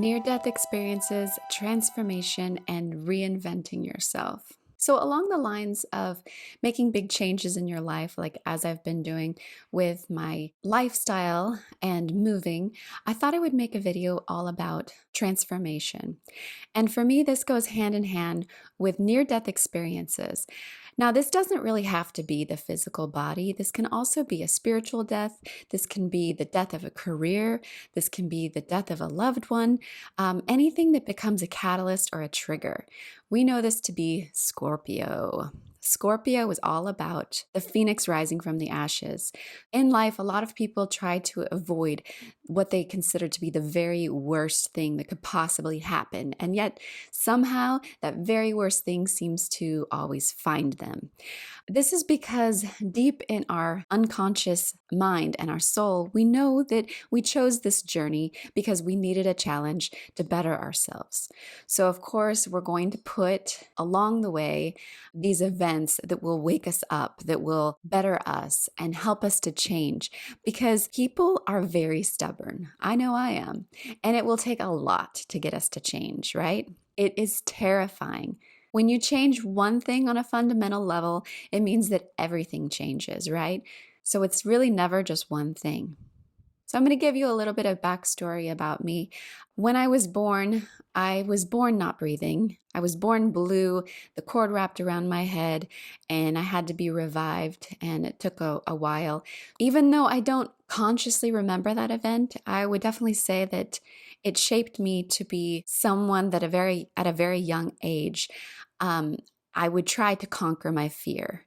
near-death experiences, transformation, and reinventing yourself. So, along the lines of making big changes in your life, like as I've been doing with my lifestyle and moving, I thought I would make a video all about transformation. And for me, this goes hand in hand with near death experiences. Now, this doesn't really have to be the physical body. This can also be a spiritual death. This can be the death of a career. This can be the death of a loved one. Anything that becomes a catalyst or a trigger. We know this to be Scorpio. Scorpio is all about the phoenix rising from the ashes. In life, a lot of people try to avoid what they consider to be the very worst thing that could possibly happen. And yet, somehow, that very worst thing seems to always find them. This is because deep in our unconscious mind and our soul, we know that we chose this journey because we needed a challenge to better ourselves. So, of course, we're going to put along the way these events that will wake us up, that will better us and help us to change because people are very stubborn. I know I am. And it will take a lot to get us to change, right? It is terrifying. When you change one thing on a fundamental level, it means that everything changes, right? So it's really never just one thing. So I'm going to give you a little bit of backstory about me. When I was born not breathing. I was born blue, the cord wrapped around my head, and I had to be revived, and it took a while. Even though I don't consciously remember that event, I would definitely say that it shaped me to be someone that at a very young age, I would try to conquer my fear.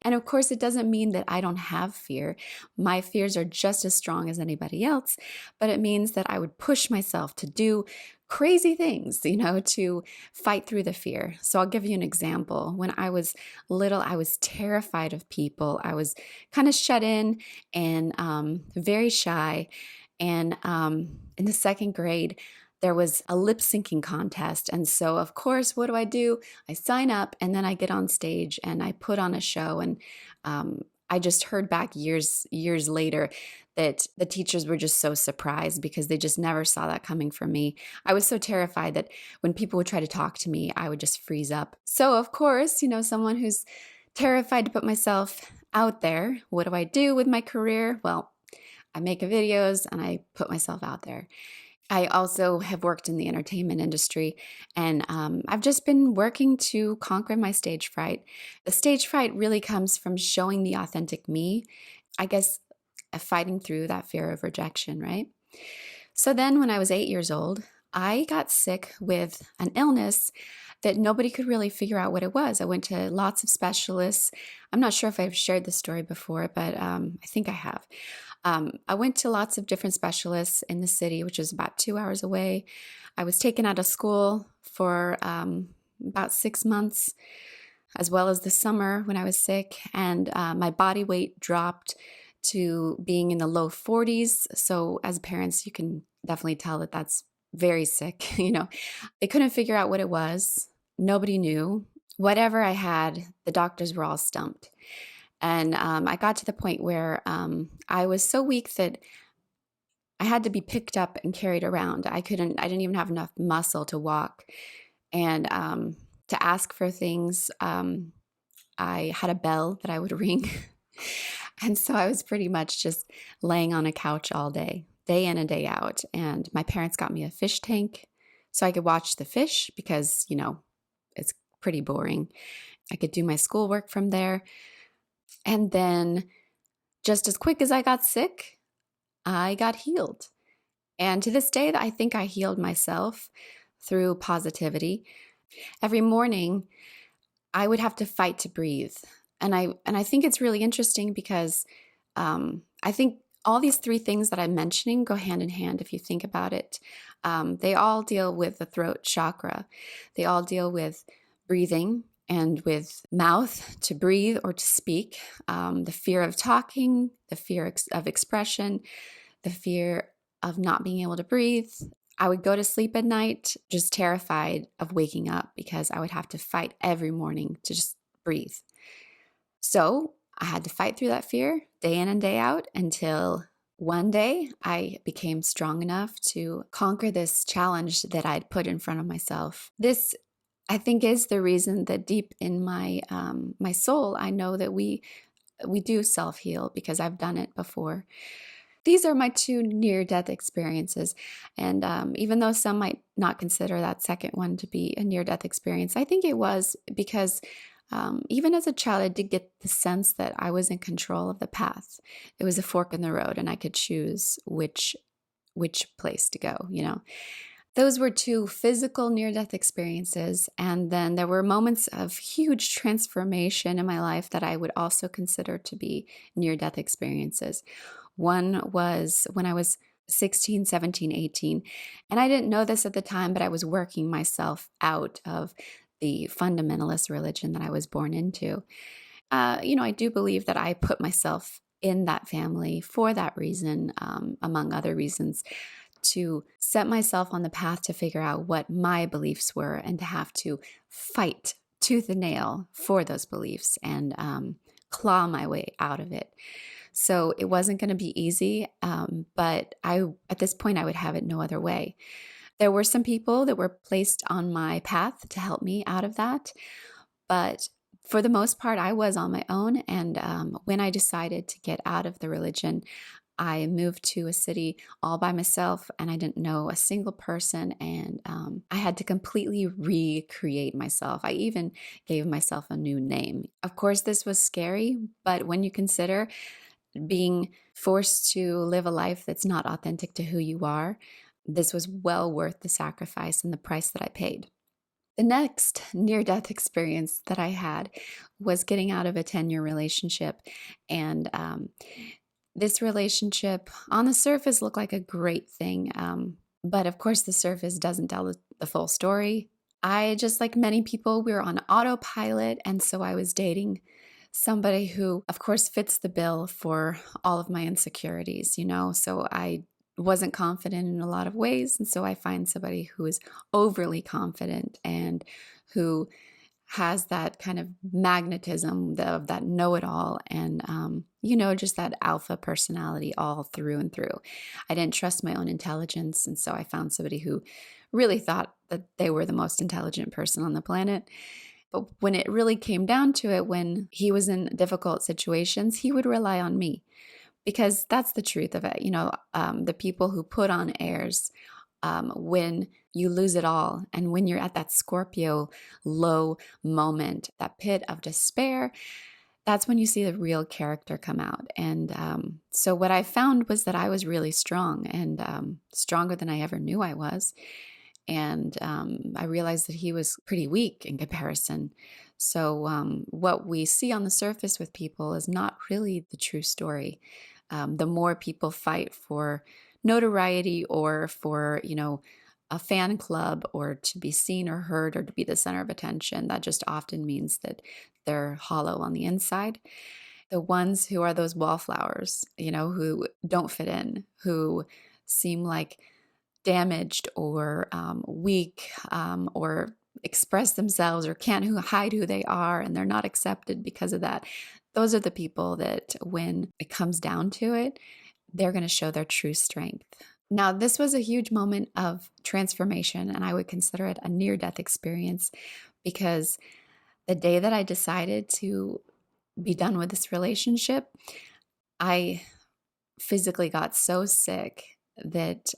And of course, it doesn't mean that I don't have fear. My fears are just as strong as anybody else, but it means that I would push myself to do crazy things, to fight through the fear. So I'll give you an example. When I was little, I was terrified of people. I was kind of shut in and very shy. And in the second grade, there was a lip syncing contest. And so, of course, what do? I sign up and then I get on stage and I put on a show. And I just heard back years later that the teachers were just so surprised because they just never saw that coming from me. I was so terrified that when people would try to talk to me, I would just freeze up. So, of course, someone who's terrified to put myself out there, what do I do with my career? Well, I make videos and I put myself out there. I also have worked in the entertainment industry, and I've just been working to conquer my stage fright. The stage fright really comes from showing the authentic me, I guess, fighting through that fear of rejection, right? So then when I was 8 years old, I got sick with an illness that nobody could really figure out what it was. I went to lots of specialists. I'm not sure if I've shared this story before, but I think I have. I went to lots of different specialists in the city, which is about 2 hours away. I was taken out of school for about 6 months, as well as the summer when I was sick, and my body weight dropped to being in the low 40s. So as parents, you can definitely tell that that's very sick. They couldn't figure out what it was. Nobody knew. Whatever I had, the doctors were all stumped. And I got to the point where I was so weak that I had to be picked up and carried around. I didn't even have enough muscle to walk. And to ask for things, I had a bell that I would ring. And so I was pretty much just laying on a couch all day in and day out. And my parents got me a fish tank so I could watch the fish because, it's pretty boring. I could do my schoolwork from there. And then just as quick as I got sick, I got healed. And to this day, I think I healed myself through positivity. Every morning, I would have to fight to breathe. And I think it's really interesting because I think all these three things that I'm mentioning go hand in hand if you think about it. They all deal with the throat chakra. They all deal with breathing and with mouth to breathe or to speak, the fear of talking, the fear of expression, the fear of not being able to breathe. I would go to sleep at night just terrified of waking up because I would have to fight every morning to just breathe. So I had to fight through that fear day in and day out until one day I became strong enough to conquer this challenge that I'd put in front of myself. This, I think, is the reason that deep in my soul, I know that we do self-heal because I've done it before. These are my two near-death experiences. And even though some might not consider that second one to be a near-death experience, I think it was because even as a child, I did get the sense that I was in control of the path. It was a fork in the road, and I could choose which place to go, you know. Those were two physical near-death experiences, and then there were moments of huge transformation in my life that I would also consider to be near-death experiences. One was when I was 16, 17, 18, and I didn't know this at the time, but I was working myself out of the fundamentalist religion that I was born into. I do believe that I put myself in that family for that reason, among other reasons, to set myself on the path to figure out what my beliefs were and to have to fight tooth and nail for those beliefs and claw my way out of it. So it wasn't going to be easy, but at this point, I would have it no other way. There were some people that were placed on my path to help me out of that, but for the most part, I was on my own. And when I decided to get out of the religion, I moved to a city all by myself, and I didn't know a single person, and I had to completely recreate myself. I even gave myself a new name. Of course, this was scary, but when you consider being forced to live a life that's not authentic to who you are, this was well worth the sacrifice and the price that I paid. The next near-death experience that I had was getting out of a 10-year relationship. And this relationship on the surface looked like a great thing. But of course, the surface doesn't tell the full story. I, just like many people, we were on autopilot. And so I was dating somebody who, of course, fits the bill for all of my insecurities, you know? So I wasn't confident in a lot of ways. And so I find somebody who is overly confident and who has that kind of magnetism of that know-it-all and, just that alpha personality all through and through. I didn't trust my own intelligence. And so I found somebody who really thought that they were the most intelligent person on the planet. But when it really came down to it, when he was in difficult situations, he would rely on me. Because that's the truth of it. The people who put on airs, when you lose it all and when you're at that Scorpio low moment, that pit of despair, that's when you see the real character come out. And so what I found was that I was really strong and stronger than I ever knew I was. And I realized that he was pretty weak in comparison. So what we see on the surface with people is not really the true story. The more people fight for notoriety or for, a fan club or to be seen or heard or to be the center of attention, that just often means that they're hollow on the inside. The ones who are those wallflowers, who don't fit in, who seem like damaged or weak or express themselves or can't hide who they are, and they're not accepted because of that. Those are the people that when it comes down to it, they're going to show their true strength. Now, this was a huge moment of transformation, and I would consider it a near-death experience because the day that I decided to be done with this relationship, I physically got so sick that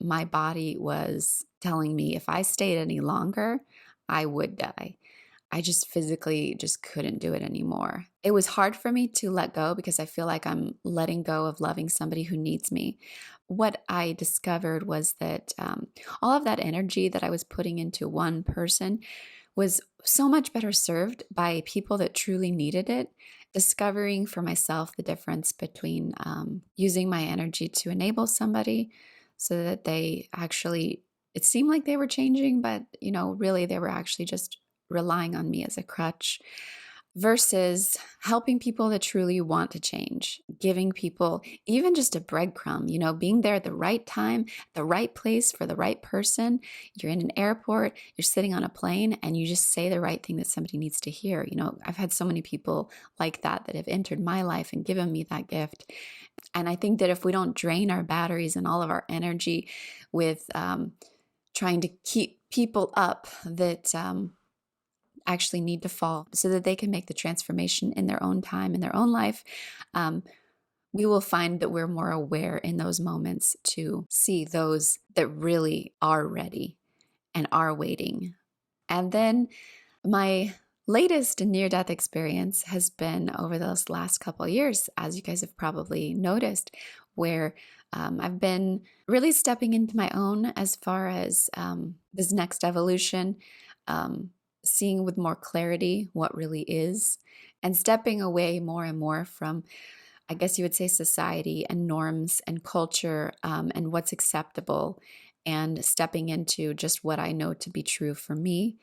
my body was telling me if I stayed any longer, I would die. I just physically just couldn't do it anymore. It was hard for me to let go because I feel like I'm letting go of loving somebody who needs me. What I discovered was that all of that energy that I was putting into one person was so much better served by people that truly needed it. Discovering for myself the difference between using my energy to enable somebody so that they actually, it seemed like they were changing, but really they were actually just relying on me as a crutch, versus helping people that truly want to change, giving people even just a breadcrumb, being there at the right time, the right place for the right person. You're in an airport, you're sitting on a plane, and you just say the right thing that somebody needs to hear. I've had so many people like that have entered my life and given me that gift. And I think that if we don't drain our batteries and all of our energy with trying to keep people up that actually need to fall so that they can make the transformation in their own time, in their own life, um, we will find that we're more aware in those moments to see those that really are ready and are waiting. And then my latest near-death experience has been over those last couple of years, as you guys have probably noticed, where I've been really stepping into my own as far as this next evolution, seeing with more clarity what really is, and stepping away more and more from, I guess you would say, society and norms and culture, and what's acceptable, and stepping into just what I know to be true for me.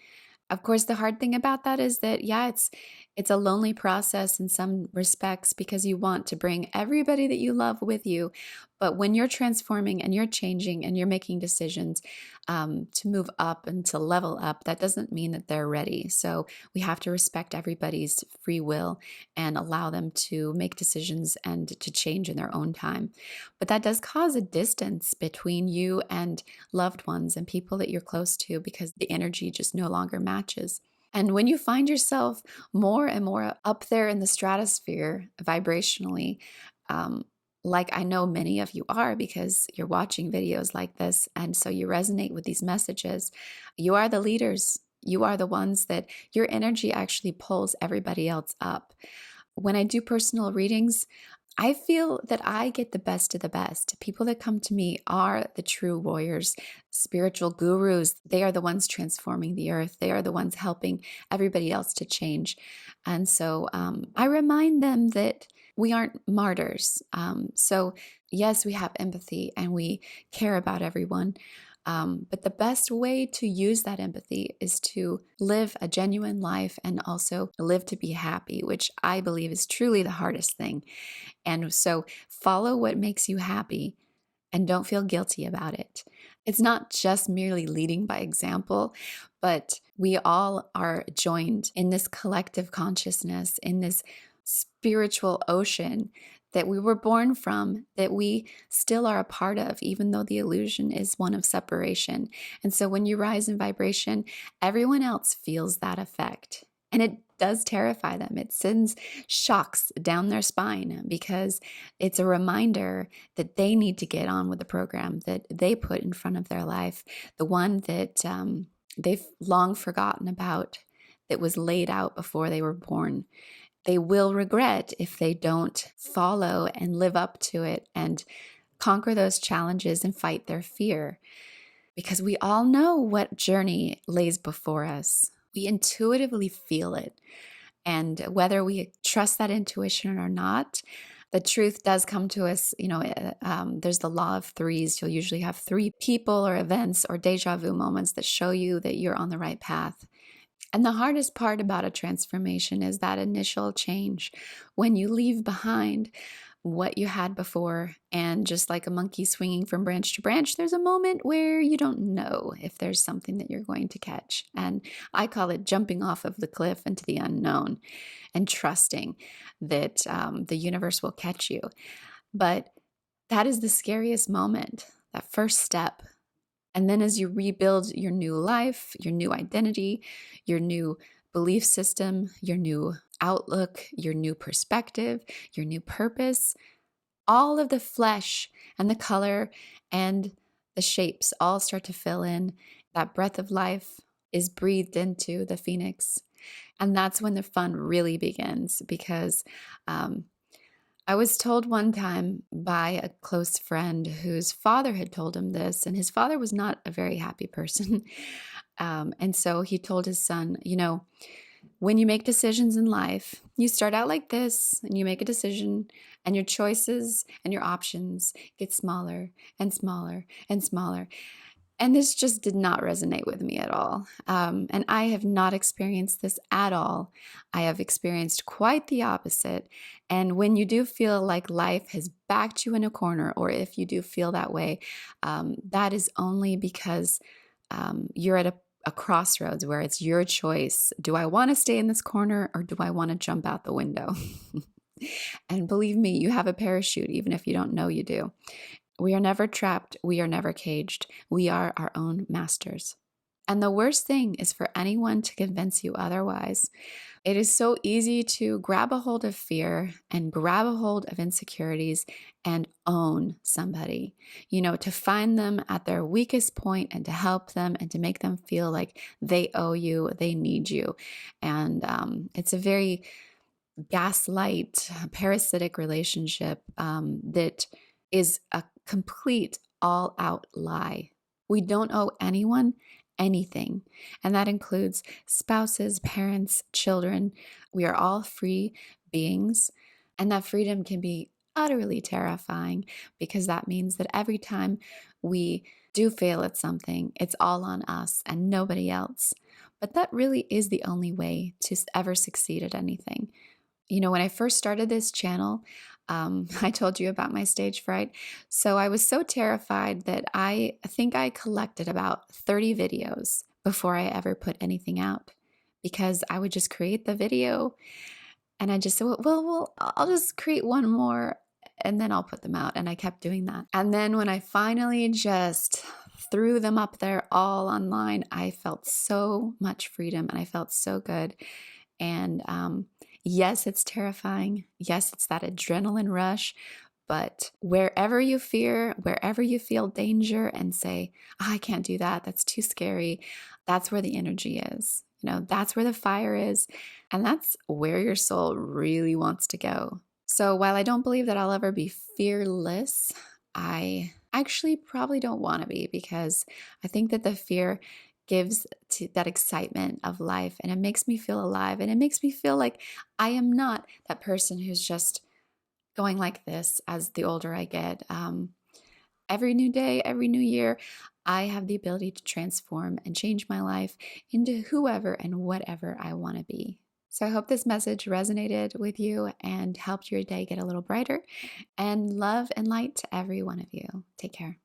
Of course, the hard thing about that is that, yeah, it's a lonely process in some respects because you want to bring everybody that you love with you. But when you're transforming and you're changing and you're making decisions to move up and to level up, that doesn't mean that they're ready. So we have to respect everybody's free will and allow them to make decisions and to change in their own time. But that does cause a distance between you and loved ones and people that you're close to because the energy just no longer matches. And when you find yourself more and more up there in the stratosphere vibrationally, um, like I know many of you are because you're watching videos like this, and so you resonate with these messages, you are the leaders. You are the ones that your energy actually pulls everybody else up. When I do personal readings, I feel that I get the best of the best. People that come to me are the true warriors, spiritual gurus. They are the ones transforming the earth. They are the ones helping everybody else to change. And so I remind them that we aren't martyrs. So, yes, we have empathy and we care about everyone. But the best way to use that empathy is to live a genuine life and also live to be happy, which I believe is truly the hardest thing. And so follow what makes you happy and don't feel guilty about it. It's not just merely leading by example, but we all are joined in this collective consciousness, in this spiritual ocean that we were born from, that we still are a part of, even though the illusion is one of separation. And so when you rise in vibration, everyone else feels that effect. And it does terrify them. It sends shocks down their spine because it's a reminder that they need to get on with the program that they put in front of their life, the one that they've long forgotten about, that was laid out before they were born. They will regret if they don't follow and live up to it and conquer those challenges and fight their fear. Because we all know what journey lays before us. We intuitively feel it. And whether we trust that intuition or not, the truth does come to us. There's the law of threes. You'll usually have three people or events or deja vu moments that show you that you're on the right path. And the hardest part about a transformation is that initial change when you leave behind what you had before. And just like a monkey swinging from branch to branch, there's a moment where you don't know if there's something that you're going to catch. And I call it jumping off of the cliff into the unknown and trusting that the universe will catch you. But that is the scariest moment, that first step. And then as you rebuild your new life, your new identity, your new belief system, your new outlook, your new perspective, your new purpose, all of the flesh and the color and the shapes all start to fill in. That breath of life is breathed into the phoenix. And that's when the fun really begins because I was told one time by a close friend whose father had told him this, and his father was not a very happy person. And so he told his son, when you make decisions in life, you start out like this and you make a decision and your choices and your options get smaller and smaller and smaller. And this just did not resonate with me at all. And I have not experienced this at all. I have experienced quite the opposite. And when you do feel like life has backed you in a corner, or if you do feel that way, that is only because you're at a crossroads where it's your choice. Do I want to stay in this corner or do I want to jump out the window? And believe me, you have a parachute, even if you don't know you do. We are never trapped. We are never caged. We are our own masters. And the worst thing is for anyone to convince you otherwise. It is so easy to grab a hold of fear and grab a hold of insecurities and own somebody, to find them at their weakest point and to help them and to make them feel like they owe you, they need you. And it's a very gaslight, parasitic relationship that is a complete all out lie. We don't owe anyone anything, and that includes spouses, parents, children. We are all free beings, and that freedom can be utterly terrifying because that means that every time we do fail at something, it's all on us and nobody else. But that really is the only way to ever succeed at anything. When I first started this channel, I told you about my stage fright. So I was so terrified that I think I collected about 30 videos before I ever put anything out, because I would just create the video and I just said, well, I'll just create one more and then I'll put them out. And I kept doing that. And then when I finally just threw them up there all online, I felt so much freedom and I felt so good. And yes, it's terrifying. Yes, it's that adrenaline rush. But wherever you fear, wherever you feel danger and say, I can't do that, that's too scary, that's where the energy is. That's where the fire is. And that's where your soul really wants to go. So while I don't believe that I'll ever be fearless, I actually probably don't want to be, because I think that the fear gives to that excitement of life, and it makes me feel alive, and it makes me feel like I am not that person who's just going like this as the older I get. Every new day, every new year, I have the ability to transform and change my life into whoever and whatever I want to be. So I hope this message resonated with you and helped your day get a little brighter. And love and light to every one of you. Take care.